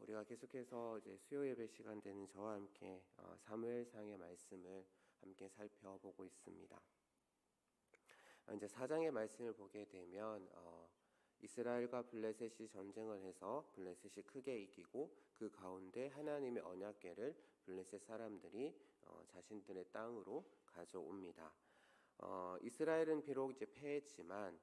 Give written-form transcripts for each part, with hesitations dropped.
우리가 계속해서 이제 수요 예배 시간 되는 저와 함께 사무엘상의 말씀을 함께 살펴보고 있습니다. 이제 4장의 말씀을 보게 되면 이스라엘과 블레셋이 전쟁을 해서 블레셋이 크게 이기고 그 가운데 하나님의 언약궤를 블레셋 사람들이 자신들의 땅으로 가져옵니다. 이스라엘은 비록 이제 패했지만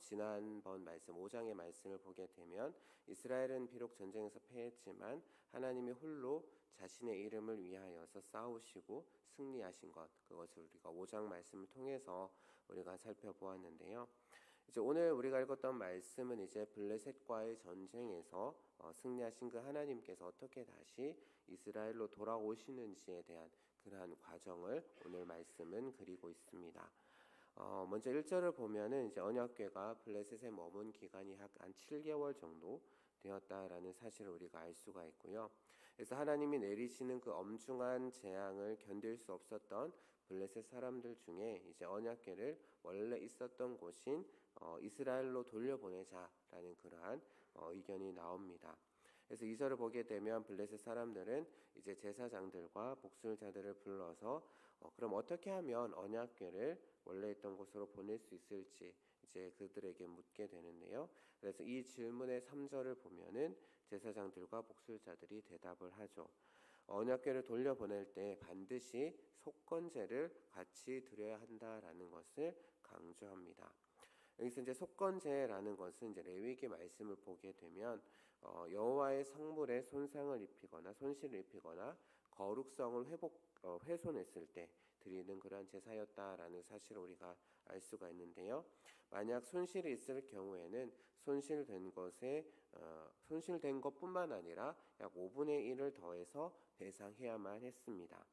지난번 말씀 5장의 말씀을 보게 되면 이스라엘은 비록 전쟁에서 패했지만 하나님이 홀로 자신의 이름을 위하여서 싸우시고 승리하신 것, 그것을 우리가 5장 말씀을 통해서 우리가 살펴보았는데요. 이제 오늘 우리가 읽었던 말씀은 이제 블레셋과의 전쟁에서 승리하신 그 하나님께서 어떻게 다시 이스라엘로 돌아오시는지에 대한 그러한 과정을 오늘 말씀은 그리고 있습니다. 먼저 1절을 보면은 이제 언약궤가 블레셋에 머문 기간이 약 한 7개월 정도 되었다라는 사실을 우리가 알 수가 있고요. 그래서 하나님이 내리시는 그 엄중한 재앙을 견딜 수 없었던 블레셋 사람들 중에 이제 언약궤를 원래 있었던 곳인 이스라엘로 돌려보내자라는 그러한 의견이 나옵니다. 그래서 2절을 보게 되면 블레셋 사람들은 이제 제사장들과 복술자들을 불러서 그럼 어떻게 하면 언약궤를 원래 있던 곳으로 보낼 수 있을지 이제 그들에게 묻게 되는데요. 그래서 이 질문의 3절을 보면은 제사장들과 복술자들이 대답을 하죠. 언약궤를 돌려보낼 때 반드시 속건제를 같이 드려야 한다라는 것을 강조합니다. 여기서 이제 속건제라는 것은 이제 레위기 말씀을 보게 되면 여호와의 성물에 손상을 입히거나 손실을 입히거나 거룩성을 훼손했을 때 드리는 그러한 제사였다라는 사실을 우리가 알 수가 있는데요. 만약 손실이 있을 경우에는 손실된 것뿐만 아니라 약 5분의 1을 더해서 배상해야만 했습니다.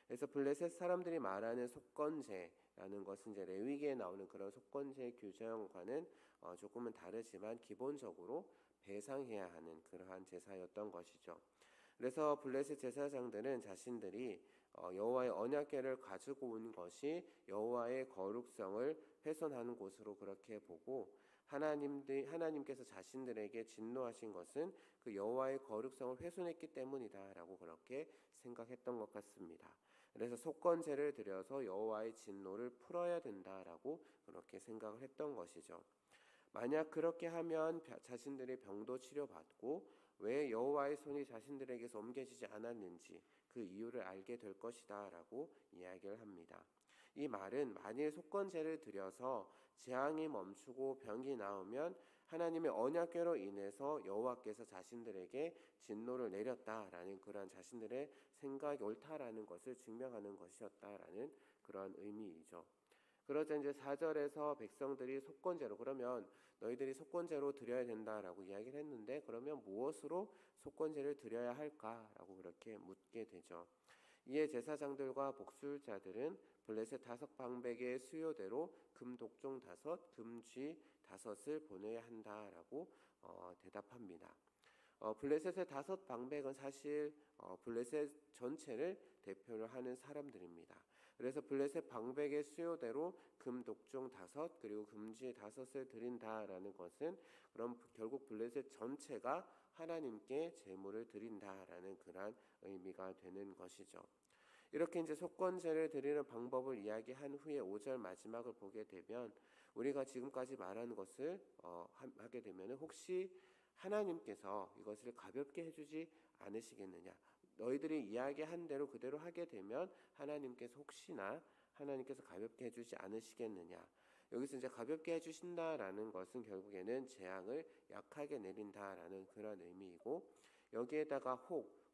그래서 블레셋 사람들이 말하는 속건제라는 것은 이제 레위기에 나오는 그런 속건제 규정과는 조금은 다르지만 기본적으로 배상해야 하는 그러한 제사였던 것이죠. 그래서 블레셋 제사장들은 자신들이 여호와의 언약궤를 가지고 온 것이 여호와의 거룩성을 훼손하는 곳으로 그렇게 보고 하나님께서 자신들에게 진노하신 것은 그 여호와의 거룩성을 훼손했기 때문이다라고 그렇게 생각했던 것 같습니다. 그래서 속건제를 드려서 여호와의 진노를 풀어야 된다라고 그렇게 생각을 했던 것이죠. 만약 그렇게 하면 자신들의 병도 치료받고 왜 여호와의 손이 자신들에게서 옮겨지지 않았는지 그 이유를 알게 될 것이다 라고 이야기를 합니다. 이 말은 만일 속건제를 드려서 재앙이 멈추고 병이 나오면 하나님의 언약궤로 인해서 여호와께서 자신들에게 진노를 내렸다라는 그러한 자신들의 생각이 옳다라는 것을 증명하는 것이었다라는 그러한 의미이죠. 그러자 이제 4절에서 백성들이 속건제로 그러면 너희들이 속건제로 드려야 된다라고 이야기를 했는데 그러면 무엇으로 속건제를 드려야 할까라고 그렇게 묻게 되죠. 이에 제사장들과 복술자들은 블레셋 5방백의 수요대로 금 독종 5, 금쥐 5을 보내야 한다라고 대답합니다. 블레셋의 5방백은 사실 블레셋 전체를 대표를 하는 사람들입니다. 그래서 블레셋 방백의 수요대로 금 독종 5 그리고 금쥐 5을 드린다라는 것은 그럼 결국 블레셋 전체가 하나님께 제물을 드린다라는 그러한 의미가 되는 것이죠. 이렇게 이제 속건제를 드리는 방법을 이야기한 후에 5절 마지막을 보게 되면 우리가 지금까지 말한 것을 하게 되면 혹시 하나님께서 이것을 가볍게 해주지 않으시겠느냐? 너희들이 이야기한 대로 그대로 하게 되면 하나님께서 혹시나 하나님께서 가볍게 해주지 않으시겠느냐? 여기서 이제 가볍게 해주신다라는 것은 결국에는 재앙을 약하게 내린다라는 그런 의미이고 여기에다가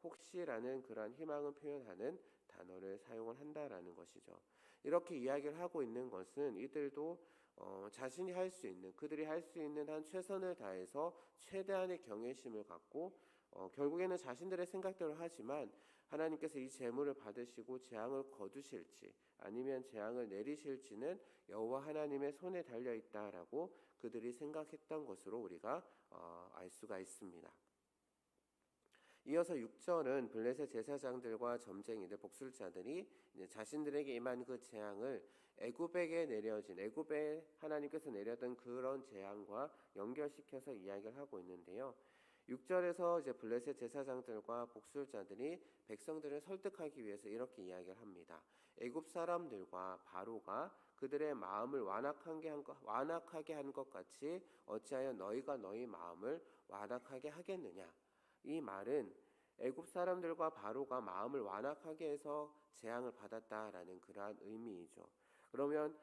혹시라는 그런 희망을 표현하는 단어를 사용을 한다라는 것이죠. 이렇게 이야기를 하고 있는 것은 이들도 자신이 할 수 있는 그들이 할 수 있는 한 최선을 다해서 최대한의 경외심을 갖고 결국에는 자신들의 생각대로 하지만 하나님께서 이 재물을 받으시고 재앙을 거두실지 아니면 재앙을 내리실지는 여호와 하나님의 손에 달려 있다라고 그들이 생각했던 것으로 우리가 알 수가 있습니다. 이어서 6절은 블레셋 제사장들과 점쟁이들 복술자들이 자신들에게 임한 그 재앙을 애굽에 하나님께서 내렸던 그런 재앙과 연결시켜서 이야기를 하고 있는데요. 6절에서 이제 블레셋 제사장들과 복술자들이 백성들을 설득하기 위해서 이렇게 이야기를 합니다. 애굽 사람들과 바로가 그들의 마음을 완악하게 한 것 같이 어찌하여 너희가 너희 마음을 완악하게 하겠느냐. 이 말은 애굽 사람들과 바로가 마음을 완악하게 해서 재앙을 받았다라는 그러한 의미이죠. 그러면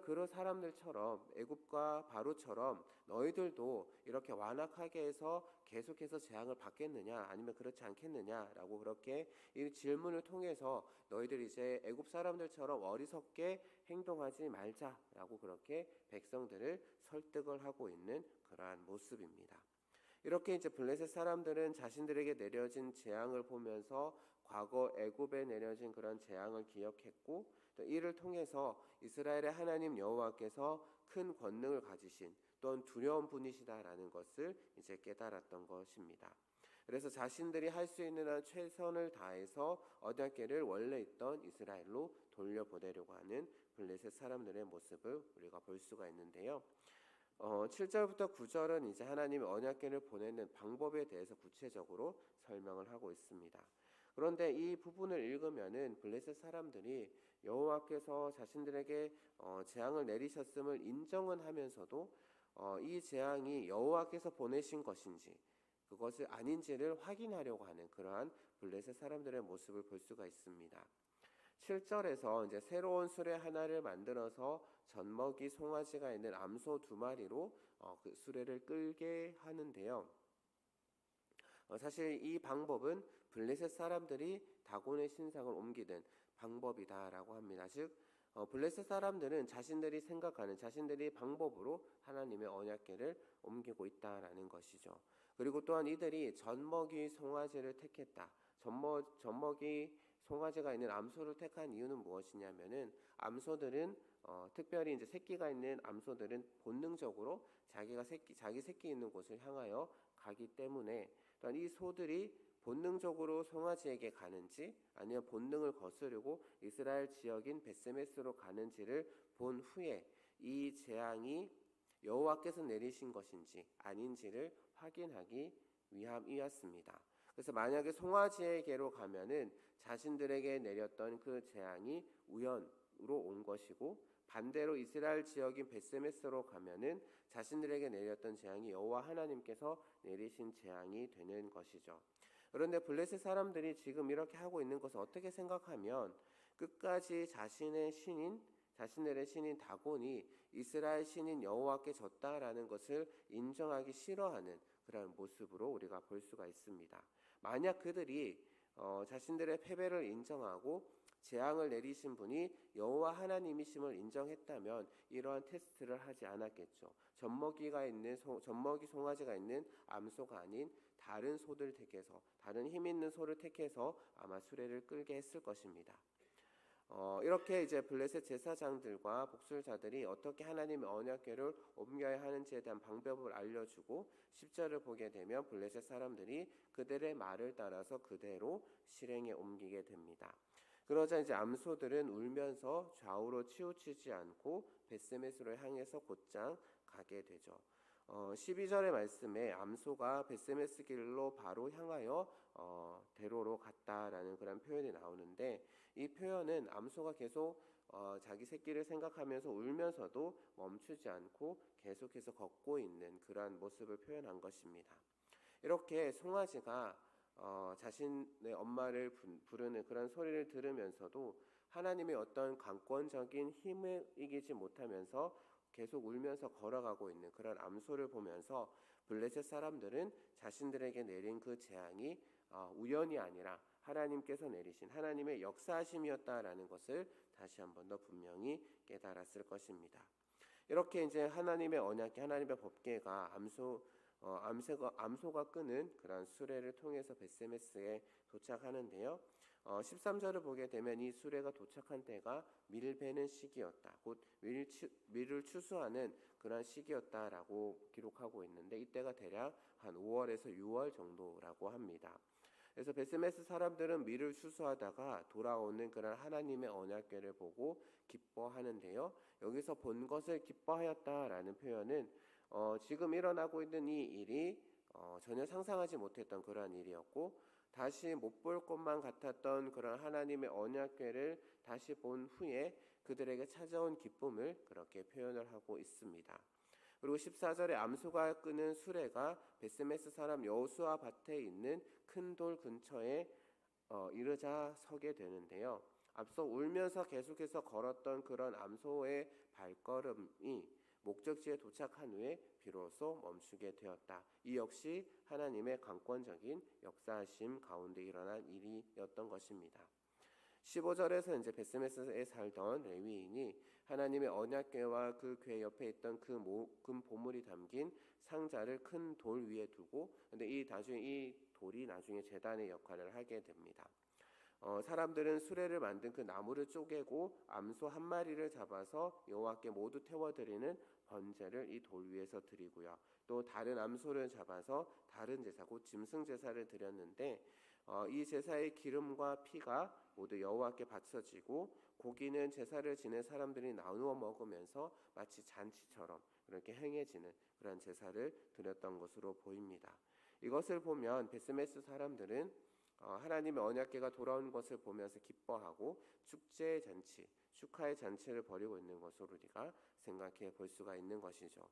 그런 사람들처럼 애굽과 바로처럼 너희들도 이렇게 완악하게 해서 계속해서 재앙을 받겠느냐 아니면 그렇지 않겠느냐라고 그렇게 이 질문을 통해서 너희들 이제 애굽 사람들처럼 어리석게 행동하지 말자라고 그렇게 백성들을 설득을 하고 있는 그러한 모습입니다. 이렇게 이제 블레셋 사람들은 자신들에게 내려진 재앙을 보면서 과거 애굽에 내려진 그런 재앙을 기억했고 또 이를 통해서 이스라엘의 하나님 여호와께서 큰 권능을 가지신 또한 두려운 분이시다라는 것을 이제 깨달았던 것입니다. 그래서 자신들이 할 수 있는 한 최선을 다해서 언약궤를 원래 있던 이스라엘로 돌려보내려고 하는 블레셋 사람들의 모습을 우리가 볼 수가 있는데요. 7절부터 9절은 이제 하나님의 언약궤를 보내는 방법에 대해서 구체적으로 설명을 하고 있습니다. 그런데 이 부분을 읽으면은 블레셋 사람들이 여호와께서 자신들에게 재앙을 내리셨음을 인정은 하면서도 이 재앙이 여호와께서 보내신 것인지 그것을 아닌지를 확인하려고 하는 그러한 블레셋 사람들의 모습을 볼 수가 있습니다. 7절에서 이제 새로운 수레 하나를 만들어서 젖먹이 송아지가 있는 암소 2마리로 그 수레를 끌게 하는데요. 사실 이 방법은 블레셋 사람들이 다곤의 신상을 옮기는 방법이다라고 합니다. 즉 블레셋 사람들은 자신들이 생각하는 자신들이 방법으로 하나님의 언약궤를 옮기고 있다라는 것이죠. 그리고 또한 이들이 젖먹이 송아지를 택했다. 젖먹이 송아지가 있는 암소를 택한 이유는 무엇이냐면은 암소들은 특별히 이제 새끼가 있는 암소들은 본능적으로 자기 새끼 있는 곳을 향하여 가기 때문에 또한 이 소들이 본능적으로 송아지에게 가는지 아니면 본능을 거스르고 이스라엘 지역인 벳세메스로 가는지를 본 후에 이 재앙이 여호와께서 내리신 것인지 아닌지를 확인하기 위함이었습니다. 그래서 만약에 송아지에게로 가면은 자신들에게 내렸던 그 재앙이 우연으로 온 것이고 반대로 이스라엘 지역인 벳세메스로 가면은 자신들에게 내렸던 재앙이 여호와 하나님께서 내리신 재앙이 되는 것이죠. 그런데 블레셋 사람들이 지금 이렇게 하고 있는 것을 어떻게 생각하면 끝까지 자신들의 신인 다곤이 이스라엘 신인 여호와께 졌다라는 것을 인정하기 싫어하는 그런 모습으로 우리가 볼 수가 있습니다. 만약 그들이 자신들의 패배를 인정하고 재앙을 내리신 분이 여호와 하나님이심을 인정했다면 이러한 테스트를 하지 않았겠죠. 젖먹이 송아지가 있는 암소가 아닌 다른 소들 택해서 다른 힘 있는 소를 택해서 아마 수레를 끌게 했을 것입니다. 이렇게 이제 블레셋 제사장들과 복술자들이 어떻게 하나님의 언약궤를 옮겨야 하는지에 대한 방법을 알려주고 10절을 보게 되면 블레셋 사람들이 그들의 말을 따라서 그대로 실행에 옮기게 됩니다. 그러자 이제 암소들은 울면서 좌우로 치우치지 않고 벳세메스로 향해서 곧장 가게 되죠. 12절의 말씀에 암소가 벳세메스 길로 바로 향하여 대로로 갔다라는 그런 표현이 나오는데 이 표현은 암소가 계속 자기 새끼를 생각하면서 울면서도 멈추지 않고 계속해서 걷고 있는 그러한 모습을 표현한 것입니다. 이렇게 송아지가 자신의 엄마를 부르는 그런 소리를 들으면서도 하나님의 어떤 강권적인 힘을 이기지 못하면서 계속 울면서 걸어가고 있는 그런 암소를 보면서 블레셋 사람들은 자신들에게 내린 그 재앙이 우연이 아니라 하나님께서 내리신 하나님의 역사하심이었다라는 것을 다시 한번 더 분명히 깨달았을 것입니다. 이렇게 이제 하나님의 언약궤, 하나님의 법궤가 암소가 끄는 그런 수레를 통해서 벳세메스에 도착하는데요. 13절을 보게 되면 이 수레가 도착한 때가 밀 베는 시기였다. 곧 밀을 추수하는 그런 시기였다라고 기록하고 있는데 이때가 대략 한 5월에서 6월 정도라고 합니다. 그래서 벳세메스 사람들은 밀을 추수하다가 돌아오는 그런 하나님의 언약궤를 보고 기뻐하는데요. 여기서 본 것을 기뻐하였다라는 표현은 지금 일어나고 있는 이 일이 전혀 상상하지 못했던 그러한 일이었고, 다시 못 볼 것만 같았던 그런 하나님의 언약궤를 다시 본 후에 그들에게 찾아온 기쁨을 그렇게 표현을 하고 있습니다. 그리고 14절에 암소가 끄는 수레가 베스메스 사람 여호수아 밭에 있는 큰 돌 근처에 이르자 서게 되는데요. 앞서 울면서 계속해서 걸었던 그런 암소의 발걸음이 목적지에 도착한 후에 비로소 멈추게 되었다. 이 역시 하나님의 강권적인 역사하심 가운데 일어난 일이었던 것입니다. 15절에서 이제 베스메스에 살던 레위인이 하나님의 언약궤와 그 궤 옆에 있던 금 보물이 담긴 상자를 큰 돌 위에 두고, 근데 이 돌이 나중에 제단의 역할을 하게 됩니다. 사람들은 수레를 만든 그 나무를 쪼개고 암소 한 마리를 잡아서 여호와께 모두 태워드리는 번제를 이 돌 위에서 드리고요. 또 다른 암소를 잡아서 다른 제사, 곧 짐승 제사를 드렸는데, 이 제사의 기름과 피가 모두 여호와께 바쳐지고, 고기는 제사를 지낸 사람들이 나누어 먹으면서 마치 잔치처럼 그렇게 행해지는 그런 제사를 드렸던 것으로 보입니다. 이것을 보면 베스메스 사람들은 하나님의 언약궤가 돌아온 것을 보면서 기뻐하고 축제의 잔치, 축하의 잔치를 벌이고 있는 것으로 우리가 생각해 볼 수가 있는 것이죠.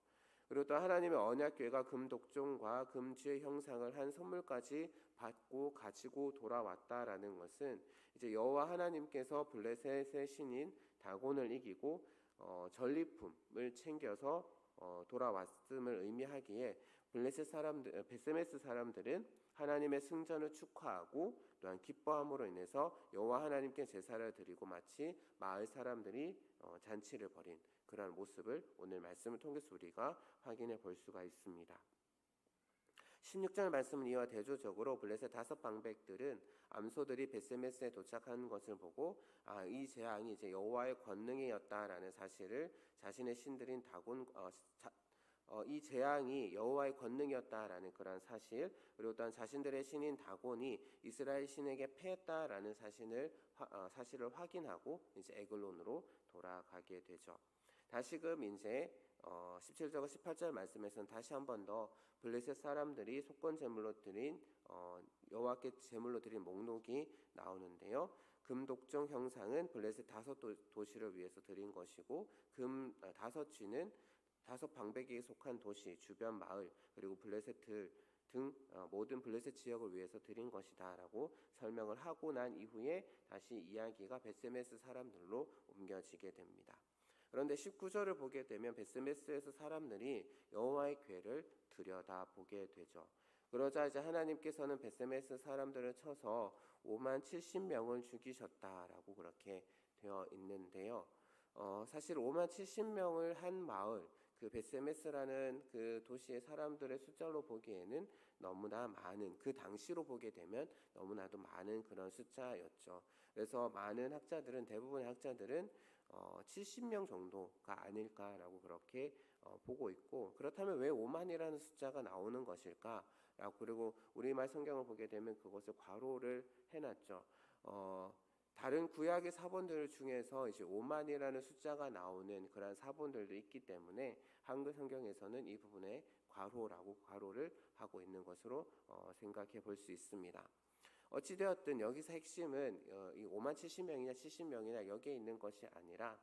그리고 또 하나님의 언약궤가 금 독종과 금쥐의 형상을 한 선물까지 받고 가지고 돌아왔다라는 것은 이제 여호와 하나님께서 블레셋의 신인 다곤을 이기고 전리품을 챙겨서 돌아왔음을 의미하기에 베스메스 사람들은 하나님의 승전을 축하하고 또한 기뻐함으로 인해서 여호와 하나님께 제사를 드리고 마치 마을 사람들이 잔치를 벌인 그러한 모습을 오늘 말씀을 통해서 우리가 확인해 볼 수가 있습니다. 16절 말씀은 이와 대조적으로 블레셋 5방백들은 암소들이 베스메스에 도착한 것을 보고 이 재앙이 이제 여호와의 권능이었다라는 사실을 자신의 신들인 다곤 이 재앙이 여호와의 권능이었다라는 그런 사실, 그리고 또한 자신들의 신인 다곤이 이스라엘 신에게 패했다라는 사실을 확인하고 이제 에글론으로 돌아가게 되죠. 다시금 이제 17절과 18절 말씀에서는 다시 한 번 더 블레셋 사람들이 속건 제물로 드린 여호와께 제물로 드린 목록이 나오는데요. 금독종 형상은 블레셋 5도시를 위해서 드린 것이고, 금 5쥐는 5방백에 속한 도시, 주변 마을, 그리고 블레셋들 등 모든 블레셋 지역을 위해서 드린 것이다라고 설명을 하고 난 이후에 다시 이야기가 베스메스 사람들로 옮겨지게 됩니다. 그런데 19절을 보게 되면 베스메스에서 사람들이 여호와의 궤를 들여다보게 되죠. 그러자 이제 하나님께서는 베스메스 사람들을 쳐서 5만 70명을 죽이셨다라고 그렇게 되어 있는데요. 사실 5만 70명을 한 마을, 그 베스메스라는 그 도시의 사람들의 숫자로 보기에는 너무나 많은, 그 당시로 보게 되면 너무나도 많은 그런 숫자였죠. 그래서 많은 학자들은, 대부분의 학자들은 70명 정도가 아닐까라고 그렇게 보고 있고, 그렇다면 왜 5만이라는 숫자가 나오는 것일까? 그리고 우리말 성경을 보게 되면 그것을 괄호를 해놨죠. 다른 구약의 사본들 중에서 이제 5만이라는 숫자가 나오는 그런 사본들도 있기 때문에 한글 성경에서는 이 부분에 괄호를 하고 있는 것으로 생각해 볼 수 있습니다. 어찌되었든 여기서 핵심은 이 5만 70명이냐 70명이냐 여기에 있는 것이 아니라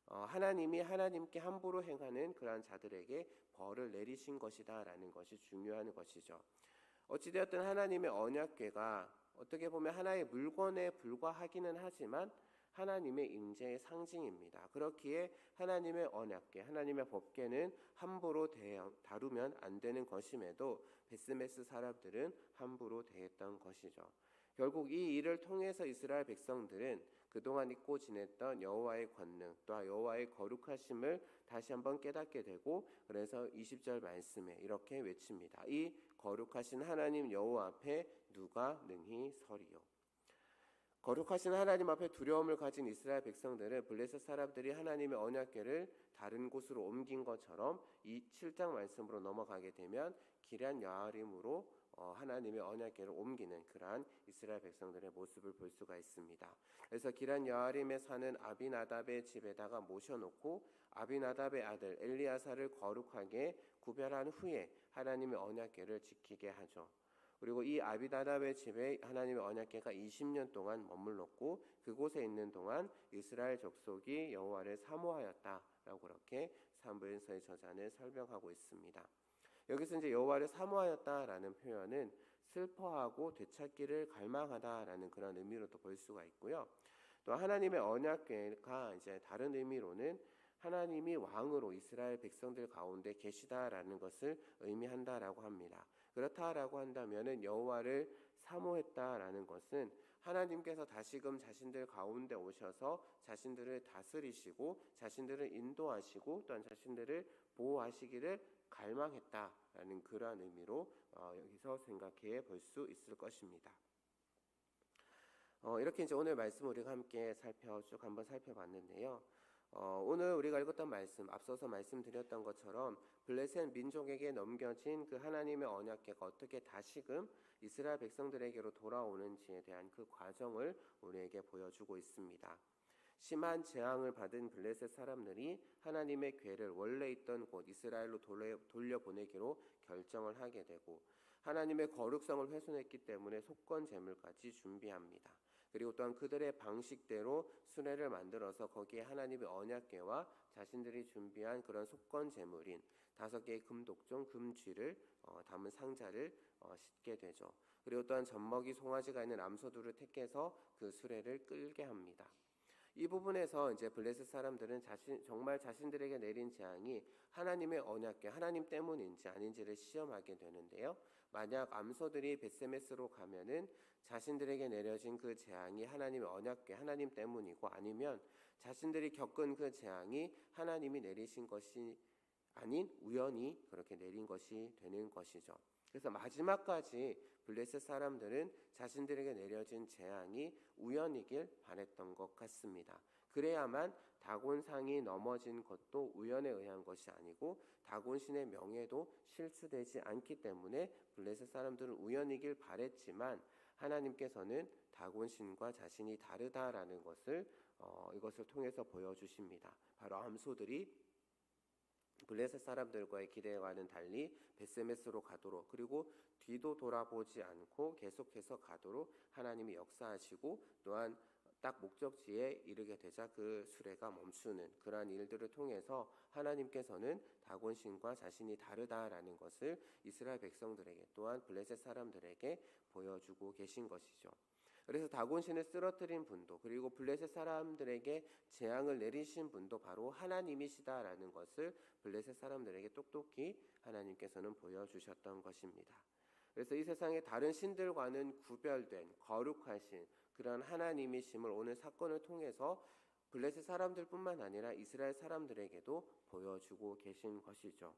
하나님이 하나님께 함부로 행하는 그러한 자들에게 벌을 내리신 것이다라는 것이 중요한 것이죠. 어찌되었든 하나님의 언약궤가 어떻게 보면 하나의 물건에 불과하기는 하지만 하나님의 임재의 상징입니다. 그렇기에 하나님의 언약궤, 하나님의 법궤는 함부로 다루면 안 되는 것임에도 베스메스 사람들은 함부로 대했던 것이죠. 결국 이 일을 통해서 이스라엘 백성들은 그동안 잊고 지냈던 여호와의 권능, 또 여호와의 거룩하심을 다시 한번 깨닫게 되고, 그래서 20절 말씀에 이렇게 외칩니다. 이 거룩하신 하나님 여호와 앞에 누가 능히 서리요. 거룩하신 하나님 앞에 두려움을 가진 이스라엘 백성들은 블레셋 사람들이 하나님의 언약궤를 다른 곳으로 옮긴 것처럼 이 7장 말씀으로 넘어가게 되면 기럇 여아림으로 하나님의 언약궤를 옮기는 그러한 이스라엘 백성들의 모습을 볼 수가 있습니다. 그래서 기럇 여아림에 사는 아비나답의 집에다가 모셔놓고 아비나답의 아들 엘리야사를 거룩하게 구별한 후에 하나님의 언약궤를 지키게 하죠. 그리고 이 아비나답의 집에 하나님의 언약궤가 20년 동안 머물렀고 그곳에 있는 동안 이스라엘 족속이 여호와를 사모하였다라고 그렇게 사무엘서의 저자는 설명하고 있습니다. 여기서 이제 여호와를 사모하였다라는 표현은 슬퍼하고 되찾기를 갈망하다라는 그런 의미로도 볼 수가 있고요. 또 하나님의 언약궤가 이제 다른 의미로는 하나님이 왕으로 이스라엘 백성들 가운데 계시다라는 것을 의미한다라고 합니다. 그렇다라고 한다면은 여호와를 사모했다라는 것은 하나님께서 다시금 자신들 가운데 오셔서 자신들을 다스리시고 자신들을 인도하시고 또한 자신들을 보호하시기를 갈망했다라는 그러한 의미로 여기서 생각해 볼 수 있을 것입니다. 이렇게 이제 오늘 말씀 우리가 함께 쭉 한번 살펴봤는데요. 오늘 우리가 읽었던 말씀, 앞서서 말씀드렸던 것처럼 블레셋 민족에게 넘겨진 그 하나님의 언약궤가 어떻게 다시금 이스라엘 백성들에게로 돌아오는지에 대한 그 과정을 우리에게 보여주고 있습니다. 심한 재앙을 받은 블레셋 사람들이 하나님의 궤를 원래 있던 곳 이스라엘로 돌려보내기로 결정을 하게 되고 하나님의 거룩성을 훼손했기 때문에 속건 제물까지 준비합니다. 그리고 또한 그들의 방식대로 수레를 만들어서 거기에 하나님의 언약궤와 자신들이 준비한 그런 속건 제물인 5개의 금독종 금쥐를 담은 상자를 싣게 되죠. 그리고 또한 젖먹이 송아지가 있는 암소들을 택해서 그 수레를 끌게 합니다. 이 부분에서 이제 블레셋 사람들은 정말 자신들에게 내린 재앙이 하나님의 언약궤 하나님 때문인지 아닌지를 시험하게 되는데요. 만약 암소들이 벳세메스로 가면은 자신들에게 내려진 그 재앙이 하나님의 언약궤 하나님 때문이고 아니면 자신들이 겪은 그 재앙이 하나님이 내리신 것이 아닌 우연히 그렇게 내린 것이 되는 것이죠. 그래서 마지막까지 블레셋 사람들은 자신들에게 내려진 재앙이 우연이길 바랬던 것 같습니다. 그래야만 다곤상이 넘어진 것도 우연에 의한 것이 아니고 다곤신의 명예도 실추되지 않기 때문에 블레셋 사람들은 우연이길 바랬지만 하나님께서는 다곤신과 자신이 다르다라는 것을 이것을 통해서 보여주십니다. 바로 암소들이 블레셋 사람들과의 기대와는 달리 벳세메스로 가도록 그리고 뒤도 돌아보지 않고 계속해서 가도록 하나님이 역사하시고 또한 딱 목적지에 이르게 되자 그 수레가 멈추는 그러한 일들을 통해서 하나님께서는 다곤신과 자신이 다르다라는 것을 이스라엘 백성들에게 또한 블레셋 사람들에게 보여주고 계신 것이죠. 그래서 다곤신을 쓰러뜨린 분도 그리고 블레셋 사람들에게 재앙을 내리신 분도 바로 하나님이시다라는 것을 블레셋 사람들에게 똑똑히 하나님께서는 보여주셨던 것입니다. 그래서 이 세상의 다른 신들과는 구별된 거룩하신 그런 하나님이심을 오늘 사건을 통해서 블레셋 사람들뿐만 아니라 이스라엘 사람들에게도 보여주고 계신 것이죠.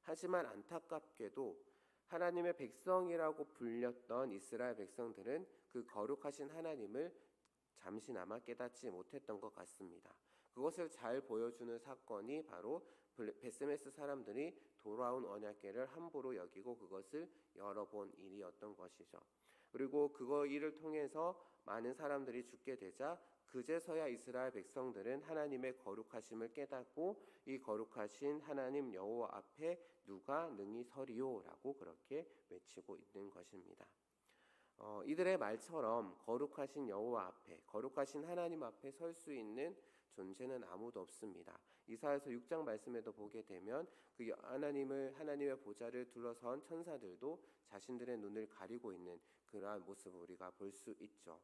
하지만 안타깝게도 하나님의 백성이라고 불렸던 이스라엘 백성들은 그 거룩하신 하나님을 잠시나마 깨닫지 못했던 것 같습니다. 그것을 잘 보여주는 사건이 바로 벳세메스 사람들이 돌아온 언약궤를 함부로 여기고 그것을 열어본 일이었던 것이죠. 그리고 그거 일을 통해서 많은 사람들이 죽게 되자 그제서야 이스라엘 백성들은 하나님의 거룩하심을 깨닫고 이 거룩하신 하나님 여호와 앞에 누가 능히 서리요라고 그렇게 외치고 있는 것입니다. 이들의 말처럼 거룩하신 여호와 앞에 거룩하신 하나님 앞에 설 수 있는 존재는 아무도 없습니다. 이사야서 6장 말씀에도 보게 되면 그 하나님의 보좌를 둘러선 천사들도 자신들의 눈을 가리고 있는 그러한 모습을 우리가 볼 수 있죠.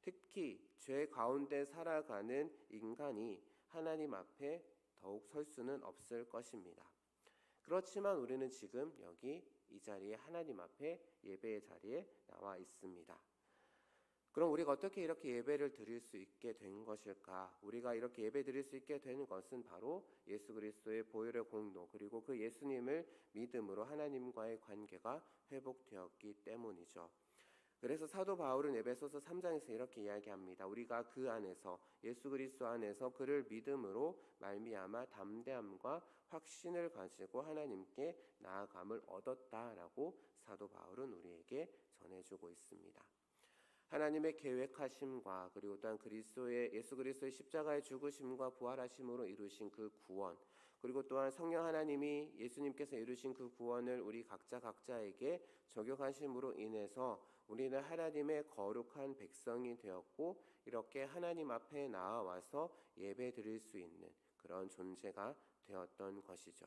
특히 죄 가운데 살아가는 인간이 하나님 앞에 더욱 설 수는 없을 것입니다. 그렇지만 우리는 지금 여기 이 자리에 하나님 앞에 예배의 자리에 나와 있습니다. 그럼 우리가 어떻게 이렇게 예배를 드릴 수 있게 된 것일까? 우리가 이렇게 예배 드릴 수 있게 된 것은 바로 예수 그리스도의 보혈의 공로 그리고 그 예수님을 믿음으로 하나님과의 관계가 회복되었기 때문이죠. 그래서 사도 바울은 에베소서 3장에서 이렇게 이야기합니다. 우리가 그 안에서 예수 그리스도 안에서 그를 믿음으로 말미암아 담대함과 확신을 가지고 하나님께 나아감을 얻었다라고 사도 바울은 우리에게 전해주고 있습니다. 하나님의 계획하심과 그리고 또한 예수 그리스도의 십자가의 죽으심과 부활하심으로 이루신 그 구원 그리고 또한 성령 하나님이 예수님께서 이루신 그 구원을 우리 각자에게 적용하심으로 인해서 우리는 하나님의 거룩한 백성이 되었고 이렇게 하나님 앞에 나아와서 예배 드릴 수 있는 그런 존재가 되었던 것이죠.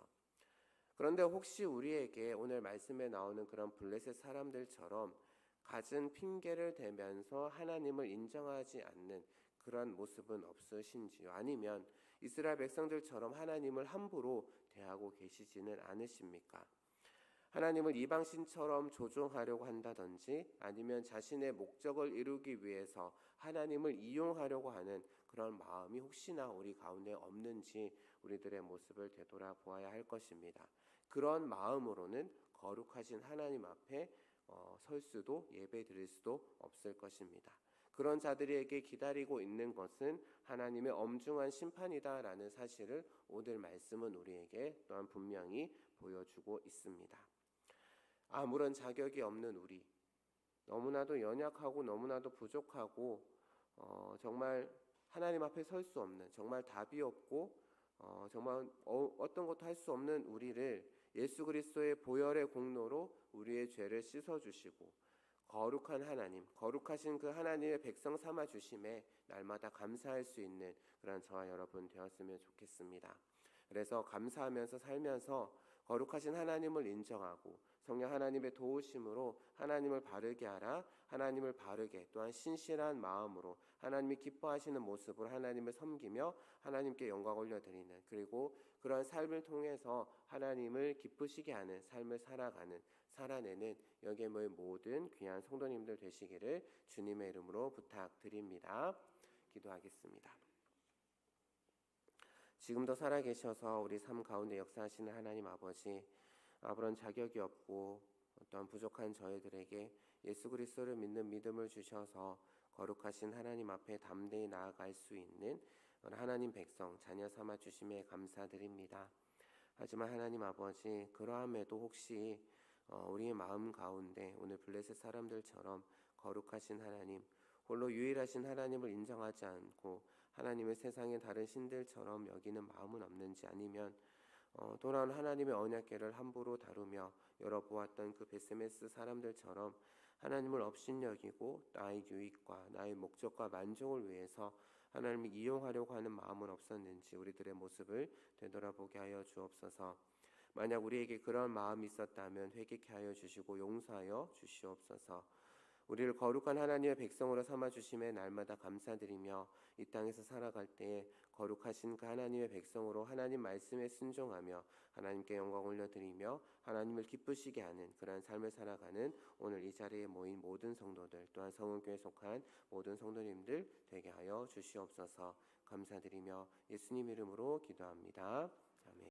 그런데 혹시 우리에게 오늘 말씀에 나오는 그런 블레셋 사람들처럼 갖은 핑계를 대면서 하나님을 인정하지 않는 그런 모습은 없으신지요? 아니면 이스라엘 백성들처럼 하나님을 함부로 대하고 계시지는 않으십니까? 하나님을 이방신처럼 조종하려고 한다든지 아니면 자신의 목적을 이루기 위해서 하나님을 이용하려고 하는 그런 마음이 혹시나 우리 가운데 없는지 우리들의 모습을 되돌아보아야 할 것입니다. 그런 마음으로는 거룩하신 하나님 앞에 설 수도 예배 드릴 수도 없을 것입니다. 그런 자들에게 기다리고 있는 것은 하나님의 엄중한 심판이다라는 사실을 오늘 말씀은 우리에게 또한 분명히 보여주고 있습니다. 아무런 자격이 없는 우리, 너무나도 연약하고 너무나도 부족하고 정말 하나님 앞에 설 수 없는, 정말 답이 없고 정말 어떤 것도 할 수 없는 우리를 예수 그리스도의 보혈의 공로로 우리의 죄를 씻어주시고 거룩한 하나님, 거룩하신 그 하나님의 백성 삼아 주심에 날마다 감사할 수 있는 그런 저와 여러분 되었으면 좋겠습니다. 그래서 감사하면서 살면서 거룩하신 하나님을 인정하고 성령 하나님의 도우심으로 하나님을 바르게 하라, 하나님을 바르게 또한 신실한 마음으로 하나님이 기뻐하시는 모습으로 하나님을 섬기며 하나님께 영광 올려드리는, 그리고 그런 삶을 통해서 하나님을 기쁘시게 하는 삶을 살아내는 여기에 모인 모든 귀한 성도님들 되시기를 주님의 이름으로 부탁드립니다. 기도하겠습니다. 지금도 살아계셔서 우리 삶 가운데 역사하시는 하나님 아버지, 아무런 자격이 없고 어떠한 부족한 저희들에게 예수 그리스도를 믿는 믿음을 주셔서 거룩하신 하나님 앞에 담대히 나아갈 수 있는 하나님 백성 자녀 삼아 주심에 감사드립니다. 하지만 하나님 아버지, 그러함에도 혹시 우리의 마음 가운데 오늘 블레셋 사람들처럼 거룩하신 하나님, 홀로 유일하신 하나님을 인정하지 않고 하나님을 세상의 다른 신들처럼 여기는 마음은 없는지, 아니면 돌아온 하나님의 언약궤를 함부로 다루며 열어보았던 그 베세메스 사람들처럼 하나님을 업신여기고 나의 유익과 나의 목적과 만족을 위해서 하나님을 이용하려고 하는 마음은 없었는지 우리들의 모습을 되돌아보게 하여 주옵소서. 만약 우리에게 그런 마음이 있었다면 회개케 하여 주시고 용서하여 주시옵소서. 우리를 거룩한 하나님의 백성으로 삼아주심에 날마다 감사드리며 이 땅에서 살아갈 때에 거룩하신 그 하나님의 백성으로 하나님 말씀에 순종하며 하나님께 영광 올려드리며 하나님을 기쁘시게 하는 그러한 삶을 살아가는 오늘 이 자리에 모인 모든 성도들, 또한 성은교회에 속한 모든 성도님들 되게 하여 주시옵소서. 감사드리며 예수님 이름으로 기도합니다.